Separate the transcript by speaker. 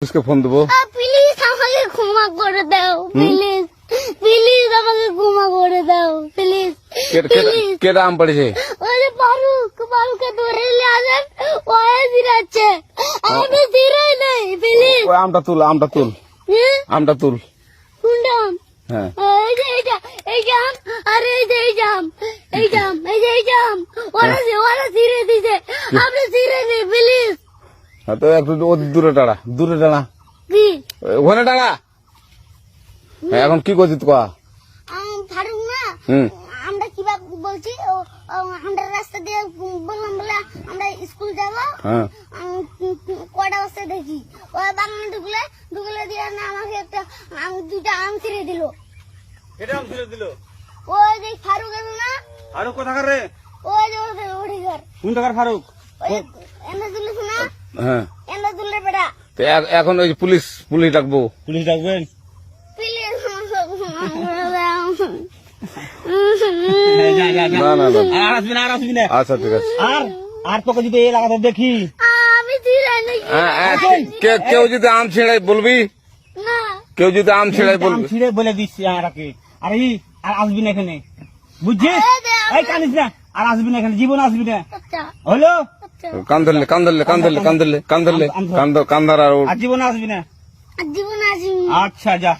Speaker 1: পুলিশকে ফোন দেবো।
Speaker 2: প্লিজ আমাকে ক্ষমা করে দাও, প্লিজ প্লিজ আমাকে ক্ষমা করে দাও, প্লিজ প্লিজ।
Speaker 1: কেটা আম পড়েছে?
Speaker 2: ওই যে ফারুককে ধরে নিয়ে আসেন, ও জিরাচ্ছে, আমি জিরাই নাই, প্লিজ।
Speaker 1: ওই আমটা তুল, আমটা তুল, আমটা তুল।
Speaker 2: কোনটা আম?
Speaker 1: হ্যাঁ
Speaker 2: এই যে এই জাম, আর এই যে এই জাম, এই জাম, এই যে এই জাম, ওরা জিরে দিছে, আপনি জিরে নেই, প্লিজ।
Speaker 1: হ্যাঁ, তো একটু দূরে টাড়া, দূরে টাড়া,
Speaker 2: কি
Speaker 1: ওখানে টাড়া। হ্যাঁ, এখন কি করছিস কয়া?
Speaker 2: ফারুক না,
Speaker 1: হুম
Speaker 2: আমরা কিভাবে বলছি, আমরা রাস্তা দিয়ে বললাম বলে আমরা স্কুল যাবো,
Speaker 1: হ্যাঁ
Speaker 2: কটা বস্তা দেখি ওই বাগানে ঢুকলে দিয়ে না আমাকে একটা দুইটা আম ছিঁড়ে দিল।
Speaker 3: এটা আম ছিঁড়ে দিল?
Speaker 2: ওই যে ফারুক আছে না,
Speaker 3: ফারুক কোথাকার রে?
Speaker 2: ওই যে ওঠি ঘর,
Speaker 3: কোন টাকার ফারুক?
Speaker 2: এনে তুলিস না,
Speaker 1: হ্যাঁ।
Speaker 2: এনে তুললে বেটা,
Speaker 1: তো এখন ওই পুলিশ ডাকবো।
Speaker 3: পুলিশ ডাকবেন?
Speaker 2: প্লিজ
Speaker 1: না না না,
Speaker 3: আর আসবি না, আর আসবি না।
Speaker 1: আচ্ছা ঠিক আছে।
Speaker 3: আর তোকে যদি এই এলাকাতে দেখি,
Speaker 2: আমি ছিঁড়াই নাকি
Speaker 1: কেউ যদি আম ছিঁড়াই বলবি,
Speaker 2: না,
Speaker 1: কেউ যদি আম ছিঁড়াই
Speaker 3: আম
Speaker 1: বলবি।
Speaker 3: ছিঁড়ে বলে দিচ্ছি আমাকে, আর আসবি না এখানে, বুঝছিস? এই কানিস না, আর আসবি না এখানে, জীবন আসবি না,
Speaker 2: আচ্ছা
Speaker 3: হলো?
Speaker 2: আচ্ছা,
Speaker 1: কান ধরলে, কান ধরলে, কান ধরলে, কান ধরলে, কান ধরলে, কান ধর, কান ধর আর
Speaker 3: আর জীবন আসবি না।
Speaker 2: জীবন আসি।
Speaker 3: আচ্ছা যা।